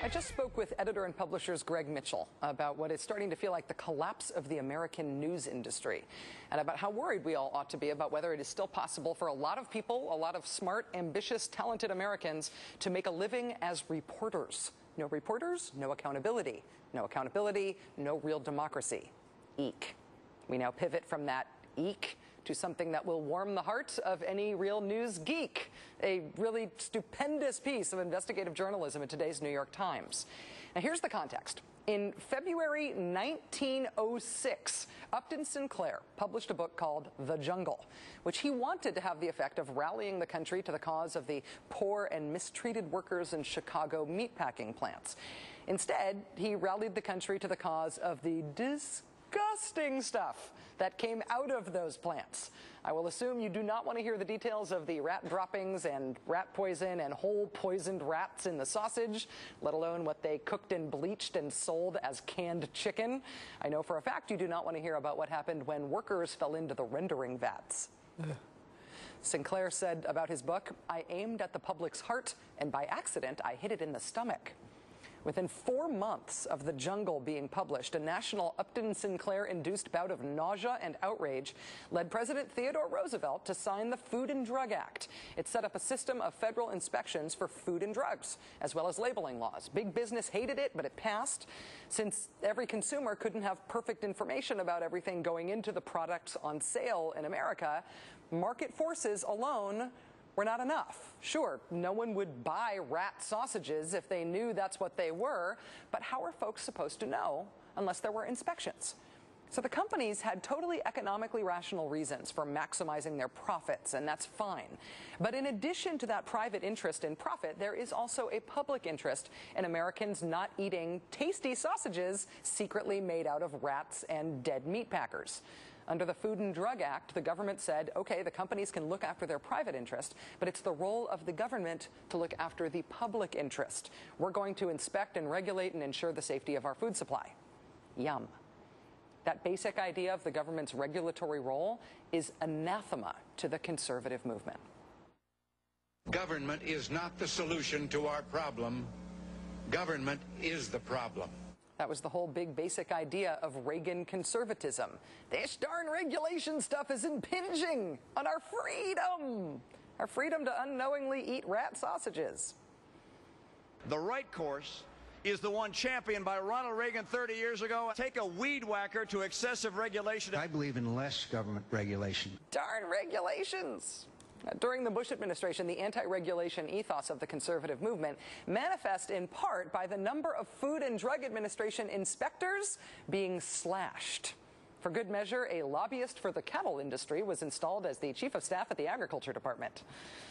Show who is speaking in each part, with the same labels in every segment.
Speaker 1: I just spoke with editor and publishers Greg Mitchell about what is starting to feel like the collapse of the American news industry and about how worried we all ought to be about whether it is still possible for a lot of people, a lot of smart, ambitious, talented Americans to make a living as reporters. No reporters, no accountability. No accountability, no real democracy. Eek. We now pivot from that eek to something that will warm the heart of any real news geek. A really stupendous piece of investigative journalism in today's New York Times. Now here's the context. In February 1906, Upton Sinclair published a book called The Jungle, which he wanted to have the effect of rallying the country to the cause of the poor and mistreated workers in Chicago meatpacking plants. Instead, he rallied the country to the cause of the disgusting stuff that came out of those plants. I will assume you do not want to hear the details of the rat droppings and rat poison and whole poisoned rats in the sausage, let alone what they cooked and bleached and sold as canned chicken. I know for a fact you do not want to hear about what happened when workers fell into the rendering vats. Sinclair said about his book, "I aimed at the public's heart, and by accident I hit it in the stomach." Within 4 months of The Jungle being published, a national Upton Sinclair-induced bout of nausea and outrage led President Theodore Roosevelt to sign the Food and Drug Act. It set up a system of federal inspections for food and drugs, as well as labeling laws. Big business hated it, but it passed. Since every consumer couldn't have perfect information about everything going into the products on sale in America, market forces alone were not enough. Sure, no one would buy rat sausages if they knew that's what they were, but how are folks supposed to know unless there were inspections? So the companies had totally economically rational reasons for maximizing their profits, and that's fine. But in addition to that private interest in profit, there is also a public interest in Americans not eating tasty sausages secretly made out of rats and dead meat packers. Under the Food and Drug Act, the government said, okay, the companies can look after their private interest, but it's the role of the government to look after the public interest. We're going to inspect and regulate and ensure the safety of our food supply. Yum. That basic idea of the government's regulatory role is anathema to the conservative movement.
Speaker 2: Government is not the solution to our problem. Government is the problem.
Speaker 1: That was the whole big basic idea of Reagan conservatism. This darn regulation stuff is impinging on our freedom to unknowingly eat rat sausages.
Speaker 3: The right course is the one championed by Ronald Reagan 30 years ago. Take a weed whacker to excessive regulation.
Speaker 4: I believe in less government regulation.
Speaker 1: Darn regulations. During the Bush administration, the anti-regulation ethos of the conservative movement manifests in part by the number of Food and Drug Administration inspectors being slashed. For good measure, a lobbyist for the cattle industry was installed as the chief of staff at the Agriculture Department.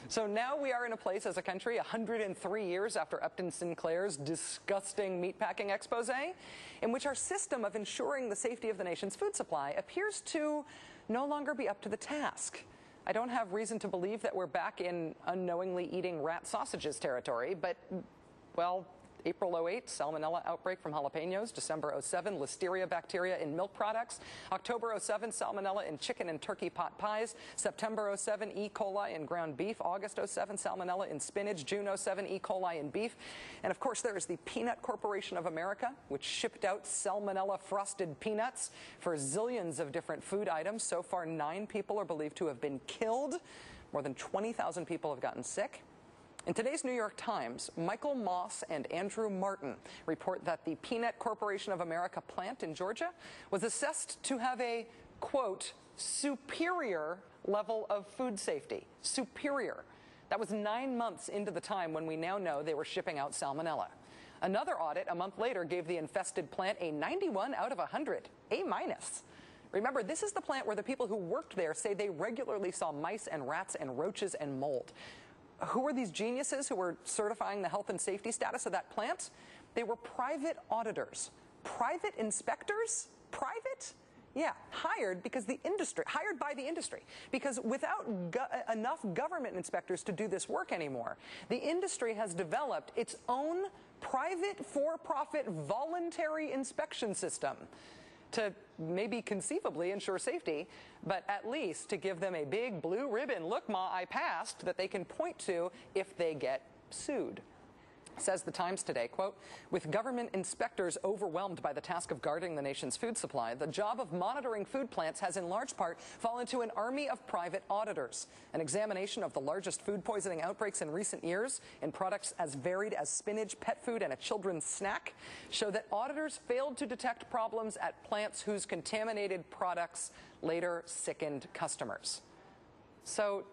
Speaker 1: So now we are in a place as a country 103 years after Upton Sinclair's disgusting meatpacking expose, in which our system of ensuring the safety of the nation's food supply appears to no longer be up to the task. I don't have reason to believe that we're back in unknowingly eating rat sausages territory, but, well, April 08, salmonella outbreak from jalapenos. December 07, listeria bacteria in milk products. October 07, salmonella in chicken and turkey pot pies. September 07, E. coli in ground beef. August 07, salmonella in spinach. June 07, E. coli in beef. And of course, there is the Peanut Corporation of America, which shipped out salmonella frosted peanuts for zillions of different food items. So far, 9 people are believed to have been killed. More than 20,000 people have gotten sick. In today's New York Times, Michael Moss and Andrew Martin report that the Peanut Corporation of America plant in Georgia was assessed to have a, quote, superior level of food safety. Superior. That was 9 months into the time when we now know they were shipping out salmonella. Another audit a month later gave the infested plant a 91 out of 100, A-. Remember, this is the plant where the people who worked there say they regularly saw mice and rats and roaches and mold. Who were these geniuses who were certifying the health and safety status of that plant? They were private auditors. Private inspectors? Private? Yeah, hired by the industry. Because without enough government inspectors to do this work anymore, the industry has developed its own private, for-profit, voluntary inspection system to maybe conceivably ensure safety, but at least to give them a big blue ribbon, look, Ma, I passed, that they can point to if they get sued. Says the Times today, quote, with government inspectors overwhelmed by the task of guarding the nation's food supply, the job of monitoring food plants has in large part fallen to an army of private auditors. An examination of the largest food poisoning outbreaks in recent years in products as varied as spinach, pet food, and a children's snack show that auditors failed to detect problems at plants whose contaminated products later sickened customers. So,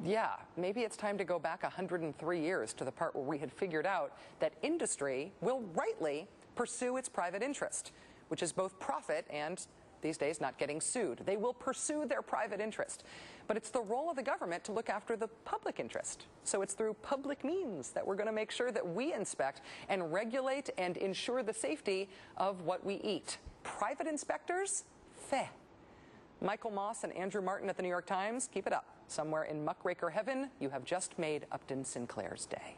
Speaker 1: yeah, maybe it's time to go back 103 years to the part where we had figured out that industry will rightly pursue its private interest, which is both profit and, these days, not getting sued. They will pursue their private interest. But it's the role of the government to look after the public interest. So it's through public means that we're going to make sure that we inspect and regulate and ensure the safety of what we eat. Private inspectors? Feh. Michael Moss and Andrew Martin at the New York Times, keep it up. Somewhere in muckraker heaven, you have just made Upton Sinclair's day.